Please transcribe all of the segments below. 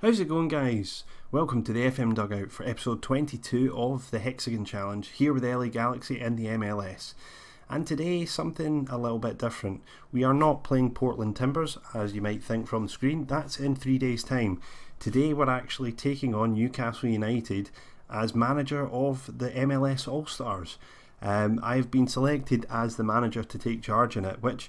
How's it going, guys? Welcome to the FM Dugout for episode 22 of the Hexagon Challenge, here with LA Galaxy in the MLS. And today, something a little bit different. We are not playing Portland Timbers, as you might think from the screen. That's in 3 days' time. Today, we're actually taking on Newcastle United as manager of the MLS All-Stars. I've been selected as the manager to take charge in it, which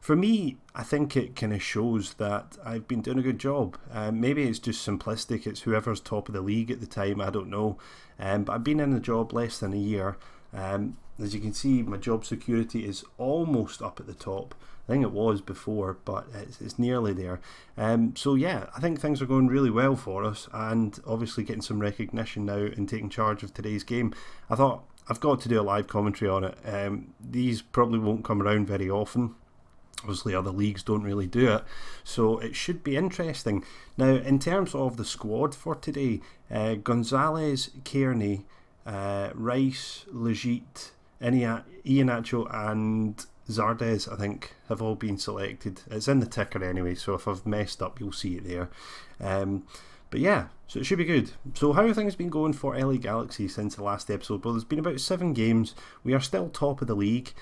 for me, I think it kind of shows that I've been doing a good job. Maybe it's just simplistic, it's whoever's top of the league at the time, I don't know. But I've been in the job less than a year. As you can see, my job security is almost up at the top. I think it was before, but it's nearly there. So yeah, I think things are going really well for us, and obviously getting some recognition now and taking charge of today's game. I thought, I've got to do a live commentary on it. These probably won't come around very often. Obviously other leagues don't really do it, so it should be interesting. Now, in terms of the squad for today, Gonzalez, Kearney, Rice, Legit, Iheanacho and Zardes, I think, have all been selected. It's in the ticker anyway, so if I've messed up, you'll see it there. But yeah, so it should be good. So how have things been going for LA Galaxy since the last episode? Well, there's been about 7 games. We are still top of the league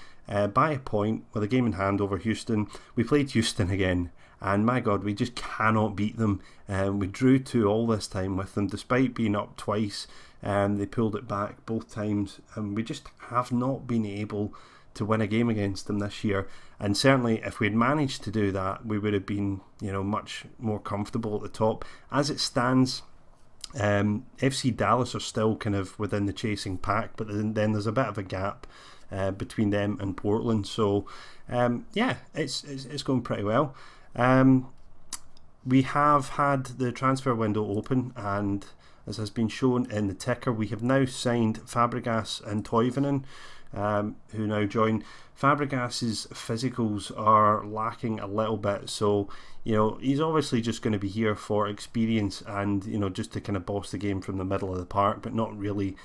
by a point with a game in hand over Houston. We played Houston again, and my God, we just cannot beat them. We drew 2 all this time with them, despite being up twice. They pulled it back both times, and we just have not been able to win a game against them this year. And certainly if we had managed to do that, we would have been, much more comfortable at the top. As it stands, FC Dallas are still kind of within the chasing pack, but then there's a bit of a gap between them and Portland. So yeah, it's going pretty well. We have had the transfer window open, and as has been shown in the ticker, we have now signed Fabregas and Toivonen, who now join. Fabregas's physicals are lacking a little bit, so he's obviously just going to be here for experience and just to kind of boss the game from the middle of the park, but not really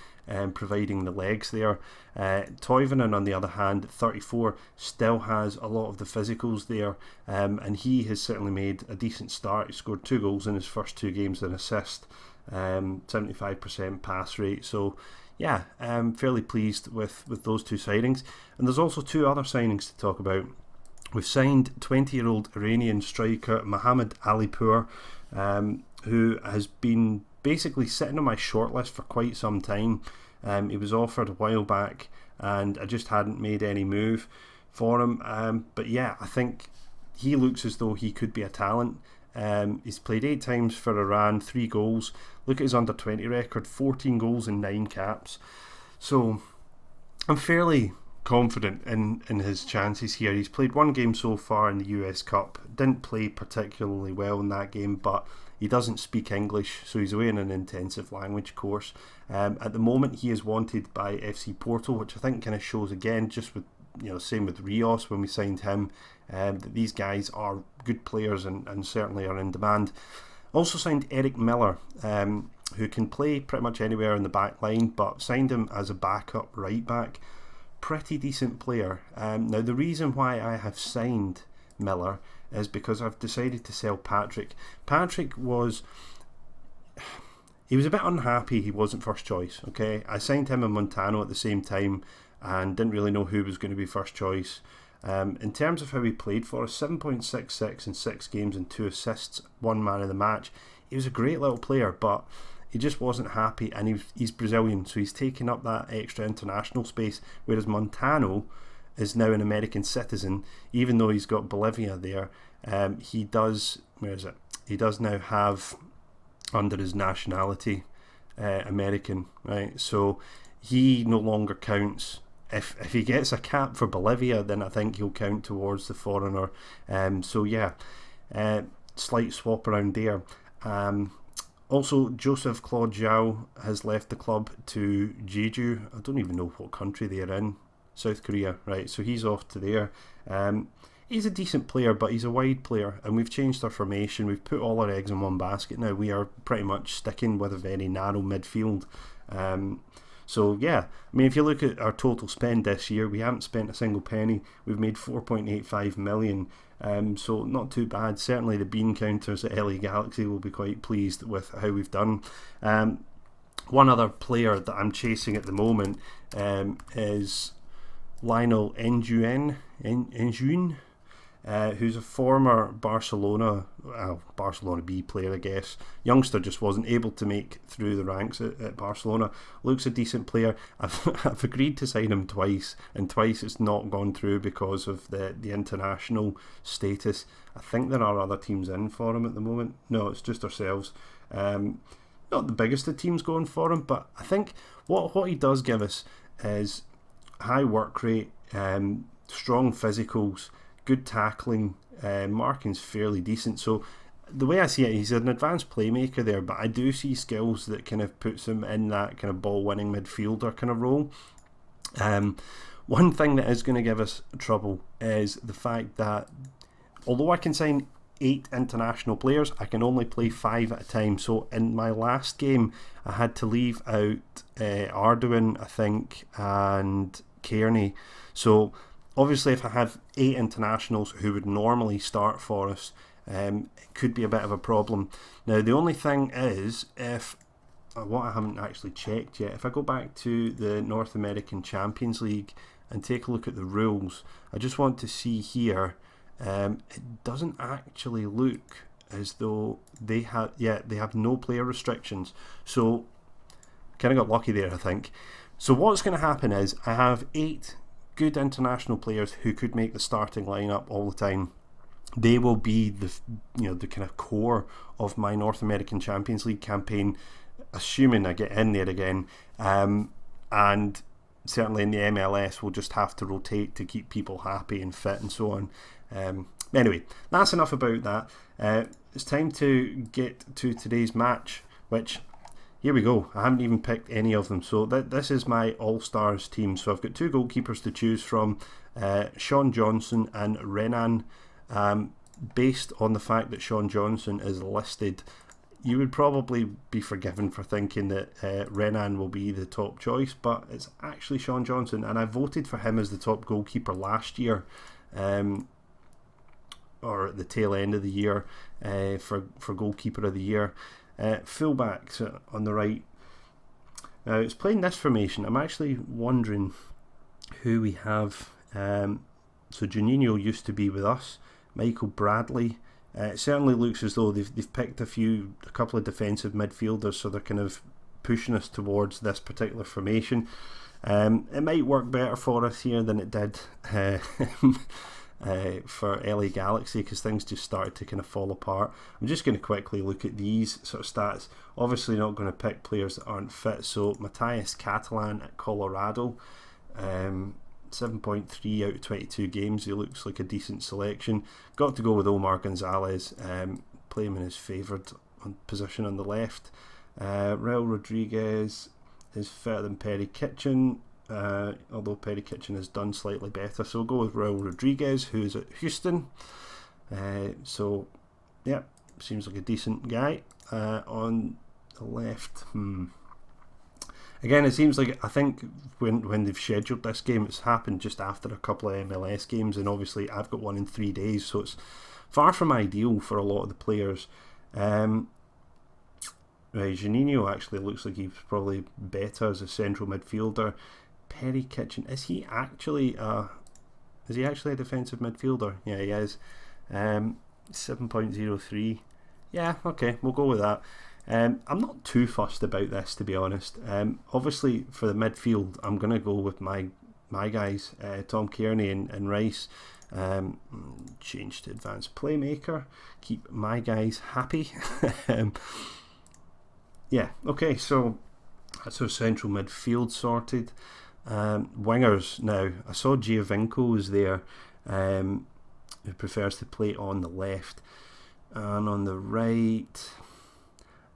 providing the legs there. Toivonen, on the other hand, at 34, still has a lot of the physicals there, and he has certainly made a decent start. He scored 2 goals in his first 2 games, an assist, 75% pass rate. So yeah, I'm fairly pleased with those 2 signings. And there's also 2 other signings to talk about. We've signed 20-year-old Iranian striker Mohamed Alipour, who has been basically sitting on my shortlist for quite some time. He was offered a while back, and I just hadn't made any move for him. But yeah, I think he looks as though he could be a talent. He's played 8 times for Iran, 3 goals. Look at his under-20 record, 14 goals and 9 caps. So I'm fairly confident in his chances here. He's played 1 game so far in the US Cup. Didn't play particularly well in that game, but he doesn't speak English, so he's away in an intensive language course. At the moment, he is wanted by FC Porto, which I think kind of shows again, just with same with Rios when we signed him, that these guys are good players and certainly are in demand. Also signed Eric Miller, who can play pretty much anywhere in the back line, but signed him as a backup right back. Pretty decent player. Now the reason why I have signed Miller is because I've decided to sell Patrick. Patrick was a bit unhappy he wasn't first choice. Okay, I signed him and Montano at the same time and didn't really know who was going to be first choice. In terms of how he played for us, 7.66 in 6 games and 2 assists, 1 man of the match. He was a great little player, but he just wasn't happy, and he's Brazilian, so he's taking up that extra international space, whereas Montano is now an American citizen. Even though he's got Bolivia there, he does now have under his nationality American, right? So he no longer counts. If he gets a cap for Bolivia, then I think he'll count towards the foreigner. So yeah, slight swap around there. Also, Joseph Claude Zhao has left the club to Jeju. I don't even know what country they're in. South Korea, right? So he's off to there. He's a decent player, but he's a wide player, and we've changed our formation. We've put all our eggs in one basket now. We are pretty much sticking with a very narrow midfield. So yeah, I mean, if you look at our total spend this year, we haven't spent a single penny. We've made 4.85 million. So not too bad. Certainly the bean counters at LA Galaxy will be quite pleased with how we've done. One other player that I'm chasing at the moment is Lionel Nguyen, who's a former Barcelona B player, I guess. Youngster, just wasn't able to make through the ranks at Barcelona. Looks a decent player. I've agreed to sign him twice, and twice it's not gone through because of the international status. I think there are other teams in for him at the moment. No, it's just ourselves. Not the biggest of teams going for him, but I think what he does give us is high work rate, strong physicals, good tackling, marking's fairly decent. So the way I see it, he's an advanced playmaker there, but I do see skills that kind of puts him in that kind of ball-winning midfielder kind of role. One thing that is going to give us trouble is the fact that although I can sign 8 international players, I can only play 5 at a time. So in my last game, I had to leave out Arduin, I think, and Kearney. So obviously, if I have 8 internationals who would normally start for us, it could be a bit of a problem. Now, the only thing is, if what I haven't actually checked yet, if I go back to the North American Champions League and take a look at the rules, I just want to see here. It doesn't actually look as though they have no player restrictions. So, kind of got lucky there, I think. So what's going to happen is I have 8 good international players who could make the starting lineup all the time. They will be the kind of core of my North American Champions League campaign, assuming I get in there again. And certainly in the MLS, we'll just have to rotate to keep people happy and fit and so on. Anyway, that's enough about that. It's time to get to today's match, which, here we go. I haven't even picked any of them. So this is my All-Stars team. So I've got 2 goalkeepers to choose from, Sean Johnson and Renan. Based on the fact that Sean Johnson is listed, you would probably be forgiven for thinking that Renan will be the top choice, but it's actually Sean Johnson, and I voted for him as the top goalkeeper last year, or at the tail end of the year, for goalkeeper of the year. Fullback on the right. Now it's playing this formation. I'm actually wondering who we have. So Juninho used to be with us. Michael Bradley. It certainly looks as though they've picked a couple of defensive midfielders, so they're kind of pushing us towards this particular formation. It might work better for us here than it did for LA Galaxy, because things just started to kind of fall apart. I'm just going to quickly look at these sort of stats. Obviously not going to pick players that aren't fit. So Matthias Catalan at Colorado, 7.3 out of 22 games. He looks like a decent selection. Got to go with Omar Gonzalez, play him in his favoured position on the left. Raul Rodriguez is fitter than Perry Kitchen, although Perry Kitchen has done slightly better. So we'll go with Raul Rodriguez, who's at Houston. So, yeah, seems like a decent guy. On the left, again, it seems like, I think when they've scheduled this game, it's happened just after a couple of MLS games, and obviously I've got one in 3 days, so it's far from ideal for a lot of the players. Right, Juninho actually looks like he's probably better as a central midfielder. Perry Kitchen, is he actually a defensive midfielder? Yeah, he is. 7.03. Yeah, okay, we'll go with that. I'm not too fussed about this, to be honest. Obviously, for the midfield, I'm going to go with my guys, Tom Kearney and Rice. Change to advanced playmaker. Keep my guys happy. Yeah, okay, so that's our central midfield sorted. Wingers now. I saw Giovinco was there, who prefers to play on the left. And on the right,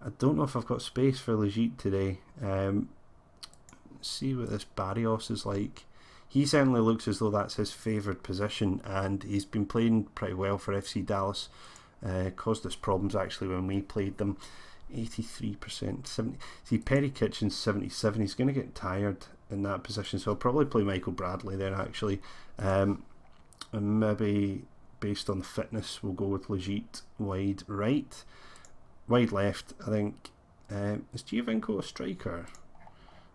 I don't know if I've got space for Legit today. Let's see what this Barrios is like. He certainly looks as though that's his favoured position, and he's been playing pretty well for FC Dallas. Caused us problems actually when we played them. 83%. 70. See, Perry Kitchen's 77. He's going to get tired in that position, so I'll probably play Michael Bradley there actually. And maybe based on the fitness, we'll go with Legit wide right. Wide left, I think. Is Giovinco a striker?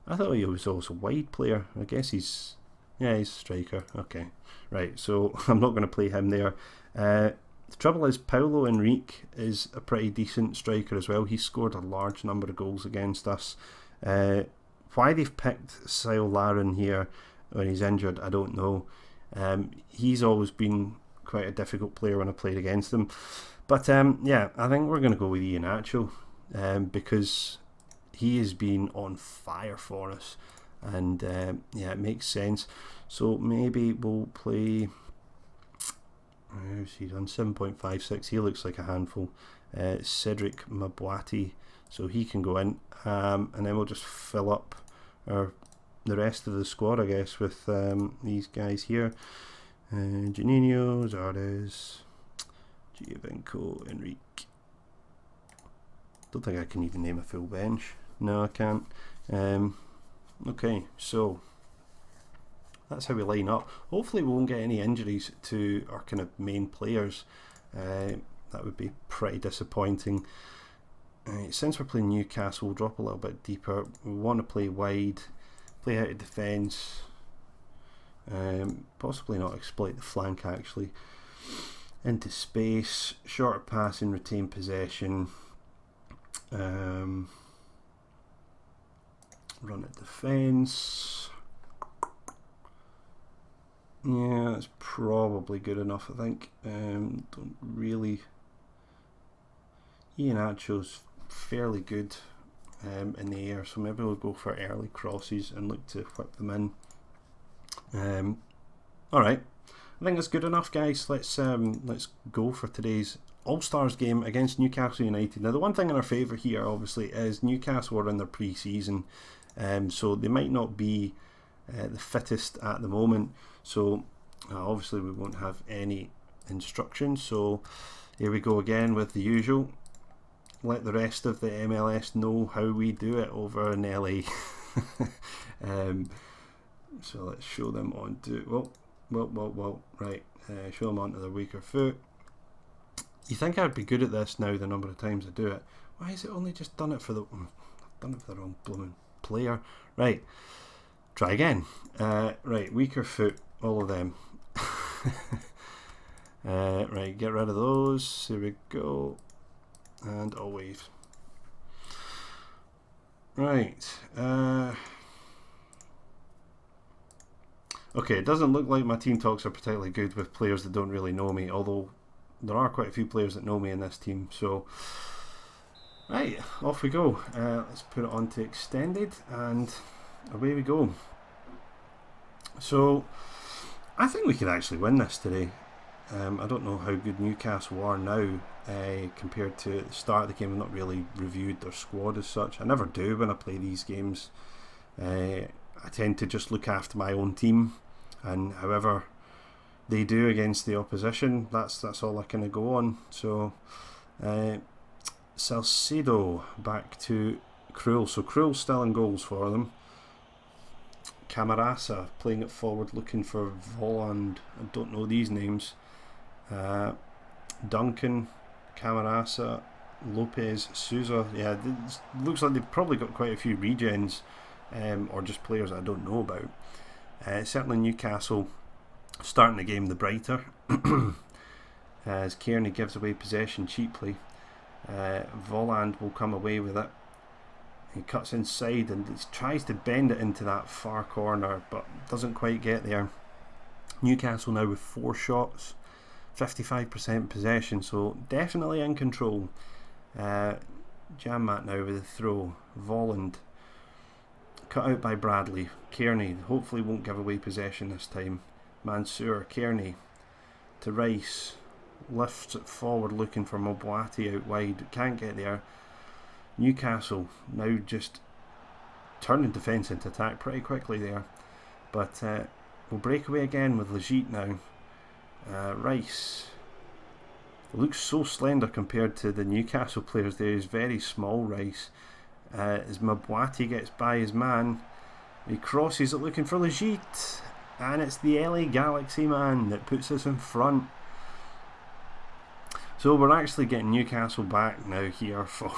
I thought he was also a wide player. I guess he's a striker. Okay, right, so I'm not going to play him there. The trouble is, Paulo Henrique is a pretty decent striker as well. He's scored a large number of goals against us. Why they've picked Sile Larin here when he's injured, I don't know. He's always been quite a difficult player when I played against him. But yeah, I think we're going to go with Iheanacho because he has been on fire for us. And yeah, it makes sense. So maybe we'll play... How's he done? 7.56. He looks like a handful. Cedric Mabwati, so he can go in, and then we'll just fill up the rest of the squad, I guess, with these guys here. Juninho, Zardes, Giovinco, Enrique. Don't think I can even name a full bench. No, I can't. Okay, so that's how we line up. Hopefully we won't get any injuries to our kind of main players. That would be pretty disappointing. Since we're playing Newcastle, we'll drop a little bit deeper. We want to play wide, play out of defence, possibly not exploit the flank actually. Into space, shorter passing, retain possession, run at defence. Yeah, that's probably good enough, I think. Don't really... Iheanacho's fairly good in the air, so maybe we'll go for early crosses and look to whip them in. Alright, I think that's good enough, guys. Let's go for today's All-Stars game against Newcastle United. Now, the one thing in our favour here, obviously, is Newcastle are in their pre-season, so they might not be the fittest at the moment. So obviously we won't have any instructions, so here we go again with the usual. Let the rest of the MLS know how we do it over in LA. So let's show them onto right, show them onto their weaker foot. You think I'd be good at this now, the number of times I do it. Why is it only just done it for the... I've done it for the wrong blooming player. Right, try again. Right, weaker foot, all of them. Right, get rid of those. Here we go. And I'll wave. Right. Okay, it doesn't look like my team talks are particularly good with players that don't really know me, although there are quite a few players that know me in this team. So, right, off we go. Let's put it on to extended, and away we go. So, I think we could actually win this today. I don't know how good Newcastle are now compared to the start of the game. I've not really reviewed their squad as such. I never do when I play these games. I tend to just look after my own team, and however they do against the opposition, that's all I kind of go on. So Salcedo back to Krul. So Krul's still in goals for them. Camarasa playing it forward, looking for Volland. I don't know these names. Duncan, Camarasa, Lopez, Souza. Yeah, it looks like they've probably got quite a few regens, or just players I don't know about. Certainly Newcastle starting the game the brighter, as Kearney gives away possession cheaply. Volland will come away with it. He cuts inside and tries to bend it into that far corner, but doesn't quite get there. Newcastle now with 4 shots, 55% possession, so definitely in control. Janmat now with a throw. Volland cut out by Bradley. Kearney hopefully won't give away possession this time. Mansour, Kearney to Rice, lifts it forward looking for Mabwati out wide, can't get there. Newcastle now just turning defence into attack pretty quickly there, but we'll break away again with Legit now. Rice looks so slender compared to the Newcastle players there. He's very small, Rice. As Mabwati gets by his man, he crosses it looking for Legit, and it's the LA Galaxy man that puts us in front. So we're actually getting Newcastle back now here for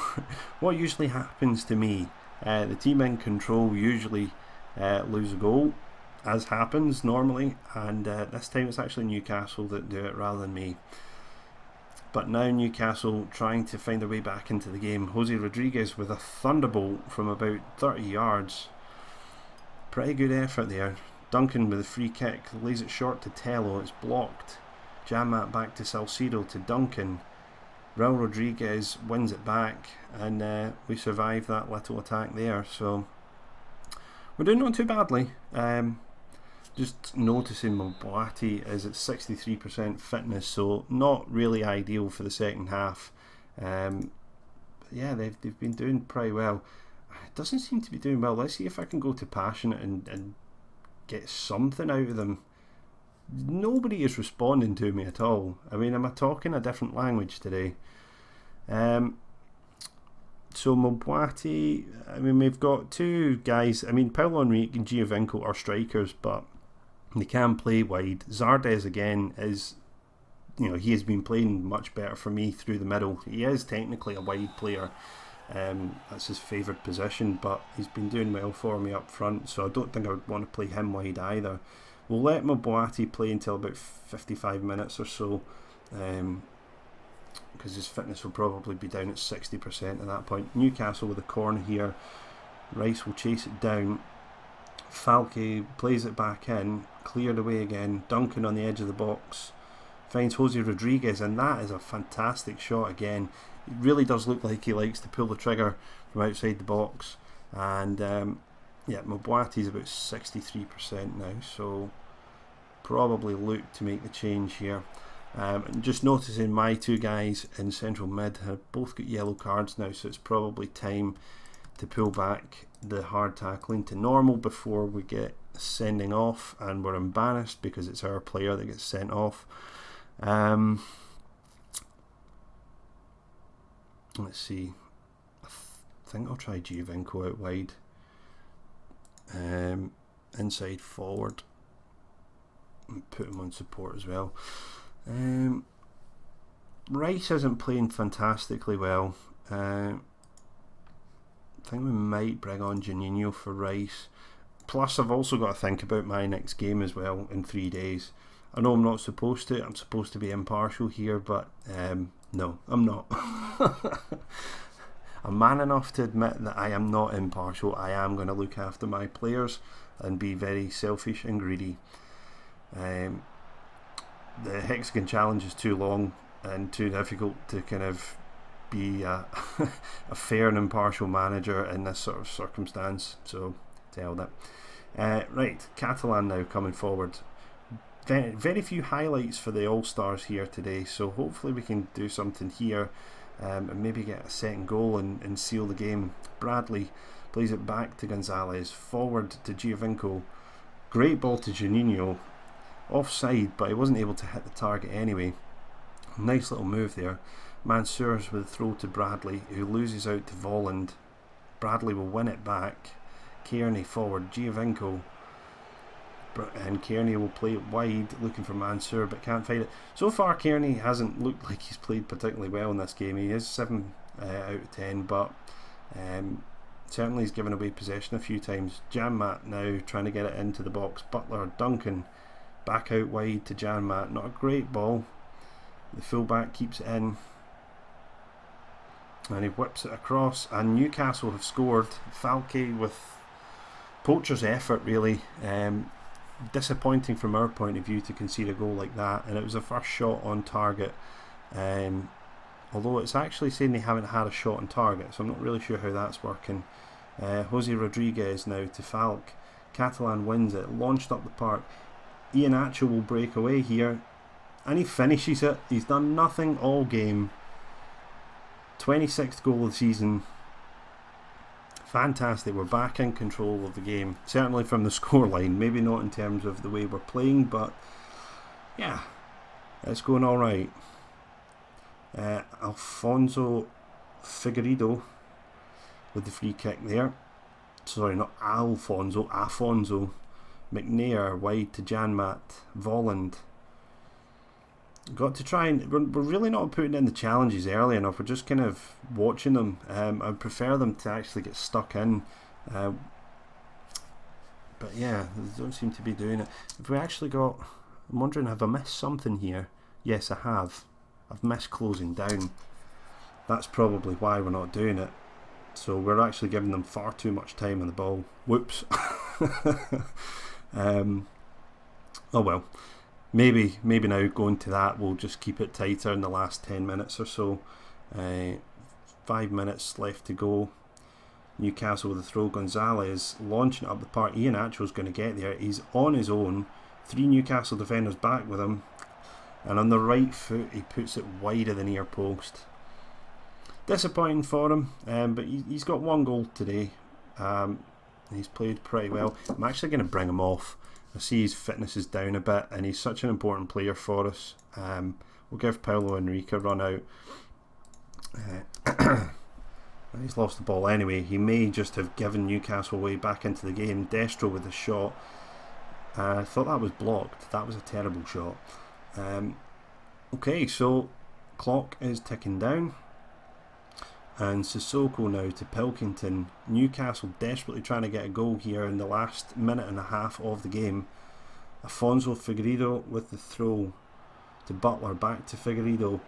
what usually happens to me. The team in control usually lose a goal, as happens normally, and this time it's actually Newcastle that do it rather than me. But now Newcastle trying to find their way back into the game. Jose Rodriguez with a thunderbolt from about 30 yards. Pretty good effort there. Duncan with a free kick, lays it short to Tello, it's blocked. Janmat back to Salcido to Duncan. Raul Rodriguez wins it back, and we survive that little attack there. So we're doing not too badly. Just noticing Mabwati is at 63% fitness, so not really ideal for the second half. Yeah, they've been doing pretty well. It doesn't seem to be doing well. Let's see if I can go to passionate and get something out of them. Nobody is responding to me at all. I mean, am I talking a different language today? So Mabwati, I mean, we've got two guys. I mean, Paulo Henrique and Giovinco are strikers, but they can play wide. Zardes again is, you know, he has been playing much better for me through the middle. He is technically a wide player. That's his favoured position, but he's been doing well for me up front, so I don't think I would want to play him wide either. We'll let Mabwati play until about 55 minutes or so, because his fitness will probably be down at 60% at that point. Newcastle with a corner here. Rice will chase it down. Falke plays it back in, cleared away again. Duncan on the edge of the box finds Jose Rodriguez, and that is a fantastic shot again. It really does look like he likes to pull the trigger from outside the box. And yeah, Mabwati's about 63% now, so probably look to make the change here. And just noticing my two guys in central mid have both got yellow cards now, so it's probably time to pull back the hard tackling to normal before we get sending off, and we're embarrassed because it's our player that gets sent off. Let's see, I think I'll try Giovinco out wide, inside forward, and put him on support as well. Rice isn't playing fantastically well. I think we might bring on Juninho for Rice. Plus, I've also got to think about my next game as well in 3 days. I know I'm not supposed to. I'm supposed to be impartial here, but no, I'm not. I'm man enough to admit that I am not impartial. I am going to look after my players and be very selfish and greedy. The Hexagon challenge is too long and too difficult to kind of be a fair and impartial manager in this sort of circumstance, so to hell that. Right, Catalan now coming forward. Very few highlights for the All-Stars here today, so hopefully we can do something here and maybe get a second goal and seal the game. Bradley plays it back to Gonzalez, forward to Giovinco, great ball to Juninho, offside, but he wasn't able to hit the target anyway. Nice little move there. Mansour's with a throw to Bradley, who loses out to Volland. Bradley will win it back. Kearney forward, Giovinco, and Kearney will play it wide, looking for Mansour, but can't find it. So far, Kearney hasn't looked like he's played particularly well in this game. He is 7 out of 10, but certainly he's given away possession a few times. Janmat now trying to get it into the box. Butler, Duncan, back out wide to Janmat. Not a great ball. The fullback keeps it in, and he whips it across, and Newcastle have scored. Falke with poacher's effort, really. Disappointing from our point of view to concede a goal like that, and it was a first shot on target, although it's actually saying they haven't had a shot on target, so I'm not really sure how that's working. Jose Rodriguez now to Falk. Catalan wins it, launched up the park. Iheanacho will break away here, and he finishes it. He's done nothing all game. 26th goal of the season. Fantastic. We're back in control of the game, certainly from the scoreline, maybe not in terms of the way we're playing, but yeah, it's going alright. Alfonso Figueiredo with the free kick there. Sorry, not Alfonso, Afonso. McNair wide to Janmat. Volland. Got to try and... We're really not putting in the challenges early enough. We're just kind of watching them. I'd prefer them to actually get stuck in. But yeah, they don't seem to be doing it. Have we actually got... I'm wondering, have I missed something here? Yes, I have. I've missed closing down. That's probably why we're not doing it. So we're actually giving them far too much time on the ball. Whoops. Oh well. Maybe now going to that, we'll just keep it tighter in the last 10 minutes or so. 5 minutes left to go. Newcastle with a throw. Gonzalez launching it up the park. Ian Acho's going to get there. He's on his own. 3 Newcastle defenders back with him. And on the right foot, he puts it wide of the near post. Disappointing for him, but he's got 1 goal today. He's played pretty well. I'm actually going to bring him off. I see his fitness is down a bit, and he's such an important player for us. We'll give Paulo Henrique a run out. He's lost the ball anyway. He may just have given Newcastle way back into the game. Destro with a shot. I thought that was blocked. That was a terrible shot. Okay, so clock is ticking down. And Sissoko now to Pilkington. Newcastle desperately trying to get a goal here in the last minute and a half of the game. Afonso Figueiredo with the throw to Butler, back to Figueiredo.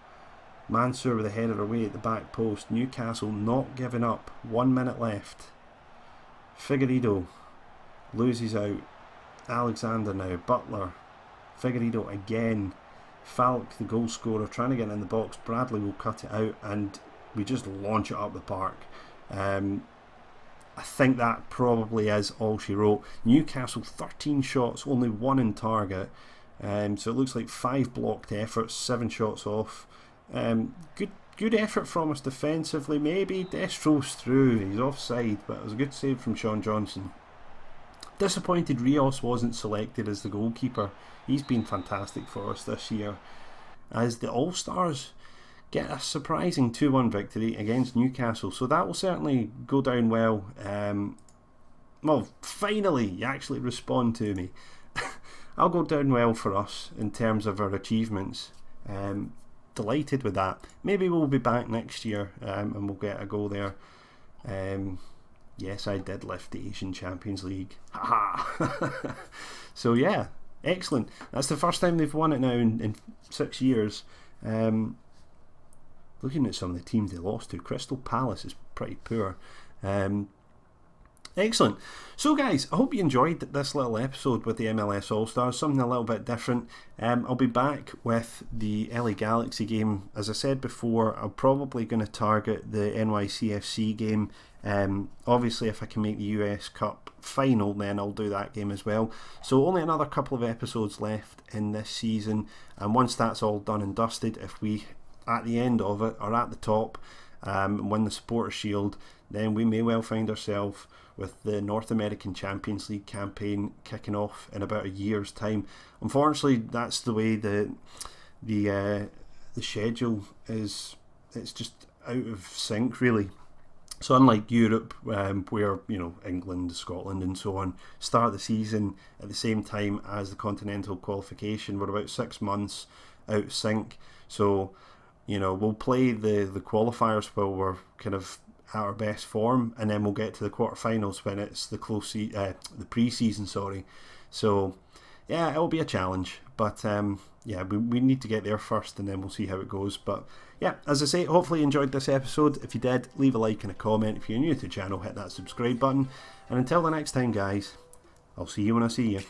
Mansour with a header away at the back post. Newcastle not giving up. 1 minute left. Figueiredo loses out. Alexander now. Butler. Figueiredo again. Falk, the goal scorer, trying to get in the box. Bradley will cut it out, and we just launch it up the park. I think that probably is all she wrote. Newcastle 13 shots, only 1 in target. So it looks like 5 blocked efforts, 7 shots off. Good effort from us defensively. Maybe Destro's through. He's offside, but it was a good save from Sean Johnson. Disappointed Rios wasn't selected as the goalkeeper. He's been fantastic for us this year. As the All-Stars get a surprising 2-1 victory against Newcastle, so that will certainly go down well. Well, finally you actually respond to me. I'll go down well for us in terms of our achievements. Delighted with that. Maybe we'll be back next year and we'll get a goal there. Yes, I did lift the Asian Champions League. Haha. So yeah, excellent. That's the first time they've won it now in 6 years. Looking at some of the teams they lost to, Crystal Palace is pretty poor. Excellent. So guys, I hope you enjoyed this little episode with the MLS All-Stars, something a little bit different. I'll be back with the LA Galaxy game. As I said before, I'm probably going to target the NYCFC game. Obviously if I can make the US Cup final, then I'll do that game as well. So only another couple of episodes left in this season, and once that's all done and dusted, if we at the end of it are at the top, win the Supporters Shield, then we may well find ourselves with the North American Champions League campaign kicking off in about a year's time. Unfortunately, that's the way the schedule is. It's just out of sync, really. So unlike Europe, where England, Scotland and so on start the season at the same time as the continental qualification, we're about 6 months out of sync. So we'll play the qualifiers while we're kind of at our best form, and then we'll get to the quarterfinals when it's the pre-season. So yeah, it'll be a challenge, but yeah, we need to get there first, and then we'll see how it goes. But yeah, as I say, hopefully you enjoyed this episode. If you did, leave a like and a comment. If you're new to the channel, hit that subscribe button, and until the next time guys, I'll see you when I see you.